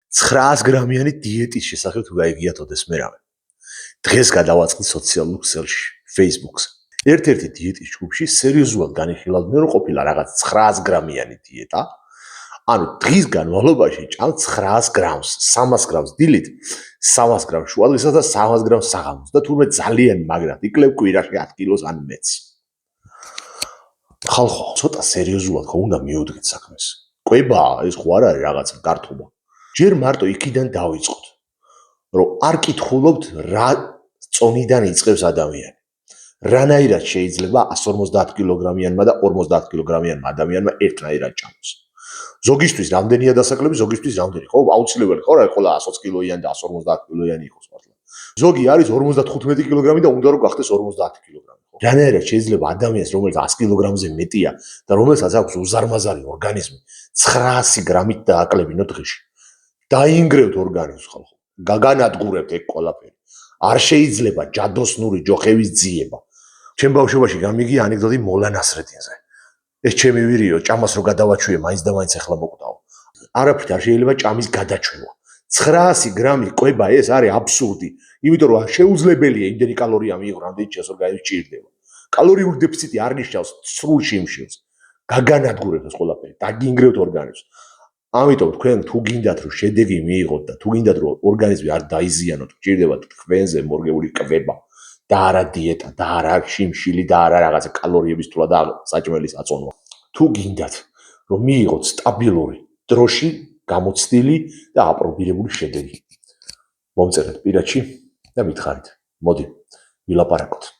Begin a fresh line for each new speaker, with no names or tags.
900 გრამიანი დიეტის შესახებ თუ გაიგიათოდეს მე რამე. დღეს გადავაწყდი სოციალურ ქსელში, Facebook-ს. ერთ-ერთი დიეტის ჯგუფში სერიოზულად განიხილავდნენ, რომ ყოფილა რაღაც 900 გრამიანი დიეტა. ანუ დღის განმავლობაში ჭამ 900 გრამს, 300 გრამს დილით, 300 გრამს შუადღესა და 300 გრამს საღამოს და თურმე ძალიან მაგრად იკლებ კვირაში 10 კილოს ან მეც. ხალხო, ცოტა სერიოზულად ხო უნდა მიუდგეთ საქმეს. კვებაა, ეს ხო არ არის რაღაც გართობა. ჯერ მარტო იქიდან დავიწყოთ, რომ არ კითხულობთ რა წონიდან იწყებს ადამიანი. რანაირად შეიძლება 150 კილოგრამიანმა და 50 კილოგრამიანმა ადამიანმა ერთნაირად ჭამოს. ზოგისთვის რამდენია დასაკლები, ზოგისთვის რამდენი. ხო, აუცილებელი ხო რა, ყველა 120 კილოიანი და 150 კილოიანი იყოს მართლა. ზოგი არის 55 კილოგრამი და უნდა რომ გახდეს 50 კილოგრამი. რანაირად შეიძლება ადამიანს, რომელიც 100 კილოგრამზე მეტია და რომელსაც აქვს უზარმაზარი ორგანიზმი, 900 გრამით დააკლებინო დღეში. დაინგრევთ ორგანიზმს ხალხო. გაგანადგურებთ ეგ ყველაფერი. არ შეიძლება ჯადოსნური ჯოხევის ძიება. ჩემ ბავშვობაში გამიგია ანეკდოტი მოლა ნასრედინზე. ეს ჩემი ვირიო, ჭამას რო გადავაჩვიე, მაინც და მაინც ახლა მოკვდაო. არაფრით არ შეიძლება ჭამის გადაჩვევა. 900 გრამი ყვება ეს არის აბსურდი. იმიტომ რომ შეუძლებელია იმდენი კალორია მიიღო, რამდენიც ჩემს ორგანიზმს ჭირდება. კალორიული დეფიციტი არ ნიშნავს სრულ შიმშილს. გაგანადგურებთ ეს ყველაფერი, დაგინგრევთ ორგანიზმს. ამიტომ თქვენ თუ გინდათ რომ შედეგი მიიღოთ და თუ გინდათ რომ ორგანიზმი არ დაიზიანოთ, ჭირდებათ თქვენზე მორგებული კვება და არა დიეტა და არა შიმშილი და არა რაღაცა კალორიების თულა და საჭმელის აწონვა. თუ გინდათ რომ მიიღოთ სტაბილური, დროში გამოცდილი და აპრობირებული შედეგი. მომწერეთ პირადში და მითხარით. მოდი, ვილაპარაკოთ.